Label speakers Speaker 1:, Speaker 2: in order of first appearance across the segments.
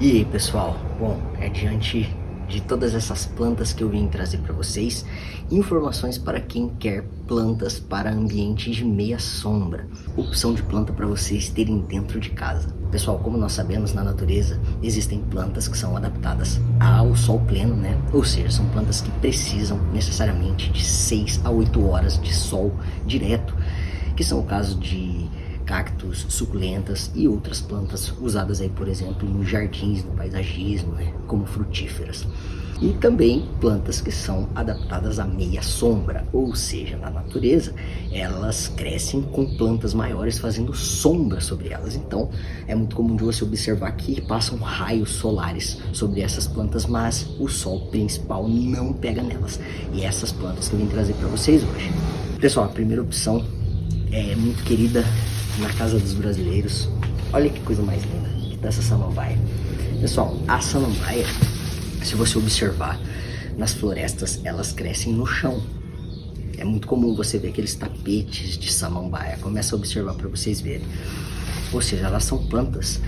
Speaker 1: E aí pessoal, bom, diante de todas essas plantas que eu vim trazer para vocês, informações para quem quer plantas para ambientes de meia sombra, opção de planta para vocês terem dentro de casa. Pessoal, como nós sabemos, na natureza existem plantas que são adaptadas ao sol pleno, né? Ou seja, são plantas que precisam necessariamente de 6 a 8 horas de sol direto, que são o caso de cactos, suculentas e outras plantas usadas aí, por exemplo, nos jardins, no paisagismo, né, como frutíferas. E também plantas que são adaptadas à meia sombra, ou seja, na natureza, elas crescem com plantas maiores fazendo sombra sobre elas. Então, é muito comum de você observar que passam raios solares sobre essas plantas, mas o sol principal não pega nelas. E essas plantas que eu vim trazer para vocês hoje. Pessoal, a primeira opção é muito querida na casa dos brasileiros. Olha que coisa mais linda que tá essa samambaia. Pessoal, a samambaia, se você observar nas florestas, elas crescem no chão. É muito comum você ver aqueles tapetes de samambaia. Começa a observar para vocês verem. Ou seja, elas são plantas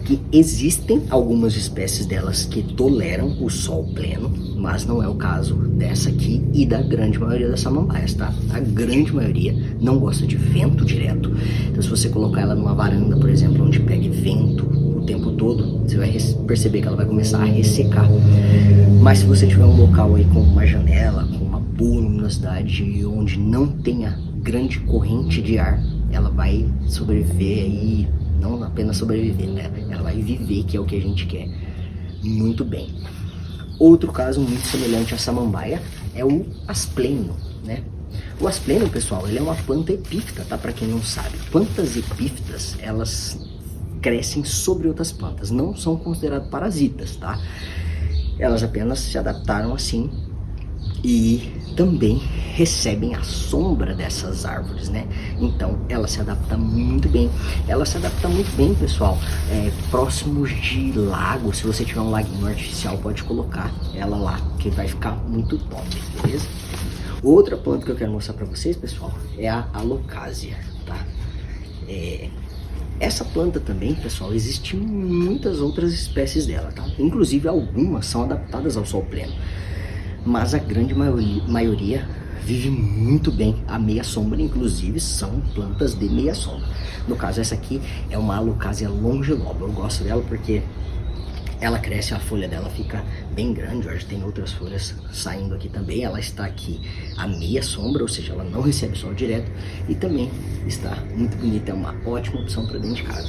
Speaker 1: que existem algumas espécies delas que toleram o sol pleno, mas não é o caso dessa aqui e da grande maioria das samambaias, tá? A grande maioria não gosta de vento direto. Então, se você colocar ela numa varanda, por exemplo, onde pegue vento o tempo todo, você vai perceber que ela vai começar a ressecar. Mas se você tiver um local aí com uma janela, com uma boa luminosidade, onde não tenha grande corrente de ar, ela vai sobreviver aí. Não apenas sobreviver, né? Ela vai viver, que é o que a gente quer. Muito bem. Outro caso muito semelhante à samambaia é o asplênio, né? O asplênio, pessoal, ele é uma planta epífita, tá? Para quem não sabe. Plantas epífitas, elas crescem sobre outras plantas. Não são consideradas parasitas, tá? Elas apenas se adaptaram assim e também recebem a sombra dessas árvores, né? Então ela se adapta muito bem. Ela se adapta muito bem, pessoal, próximos de lago. Se você tiver um laguinho artificial, pode colocar ela lá, que vai ficar muito top, beleza? Outra planta que eu quero mostrar para vocês, pessoal, é a alocasia, tá? Essa planta também, pessoal, existem muitas outras espécies dela, tá? Inclusive algumas são adaptadas ao sol pleno, mas a grande maioria vive muito bem à meia sombra, inclusive são plantas de meia sombra. No caso, essa aqui é uma alocasia longiloba. Eu gosto dela porque ela cresce, a folha dela fica bem grande. Hoje tem outras folhas saindo aqui também. Ela está aqui à meia sombra, ou seja, ela não recebe sol direto e também está muito bonita. É uma ótima opção para dentro de casa.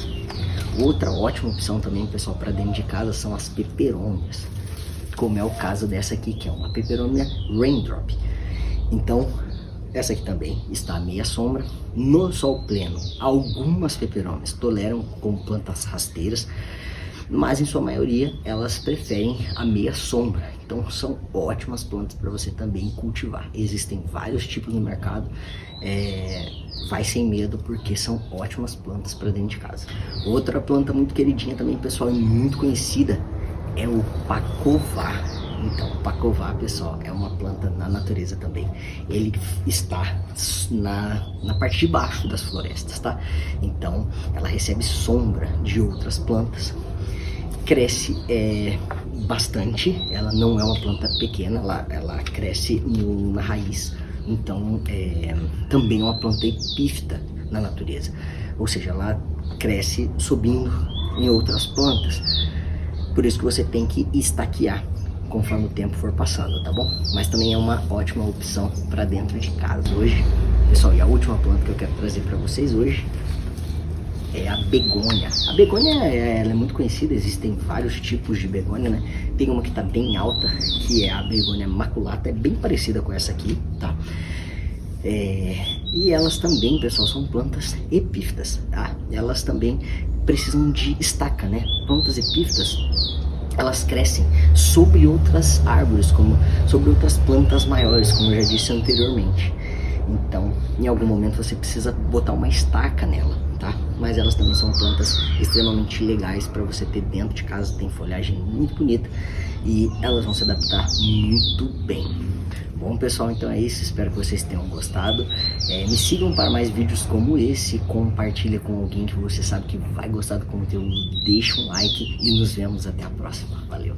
Speaker 1: Outra ótima opção também, pessoal, para dentro de casa são as peperônias, como é o caso dessa aqui, que é uma peperônia raindrop. Então, essa aqui também está à meia sombra. No sol pleno, algumas peperônias toleram como plantas rasteiras, mas em sua maioria elas preferem a meia sombra. Então são ótimas plantas para você também cultivar. Existem vários tipos no mercado. Vai sem medo, porque são ótimas plantas para dentro de casa. Outra planta muito queridinha também, pessoal, e muito conhecida, é o pacová. Então, o pacová, pessoal, é uma planta na natureza também. Ele está na parte de baixo das florestas, tá? Então, ela recebe sombra de outras plantas. Cresce bastante. Ela não é uma planta pequena, ela cresce na raiz. Então, também é uma planta epífita na natureza. Ou seja, ela cresce subindo em outras plantas. Por isso que você tem que estaquear conforme o tempo for passando, tá bom? Mas também é uma ótima opção para dentro de casa hoje. Pessoal, e a última planta que eu quero trazer para vocês hoje é a begônia. A begônia ela é muito conhecida, existem vários tipos de begônia, né? Tem uma que tá bem alta, que é a begônia maculata, é bem parecida com essa aqui, tá? E elas também, pessoal, são plantas epífitas, tá? Elas também precisam de estaca, né? Plantas epífitas, elas crescem sobre outras árvores, sobre outras plantas maiores, como eu já disse anteriormente. Então, em algum momento você precisa botar uma estaca nela, tá? Mas elas também são plantas extremamente legais para você ter dentro de casa. Tem folhagem muito bonita e elas vão se adaptar muito bem. Bom pessoal, então é isso, espero que vocês tenham gostado. Me sigam para mais vídeos como esse, compartilha com alguém que você sabe que vai gostar do conteúdo, deixa um like e nos vemos até a próxima. Valeu!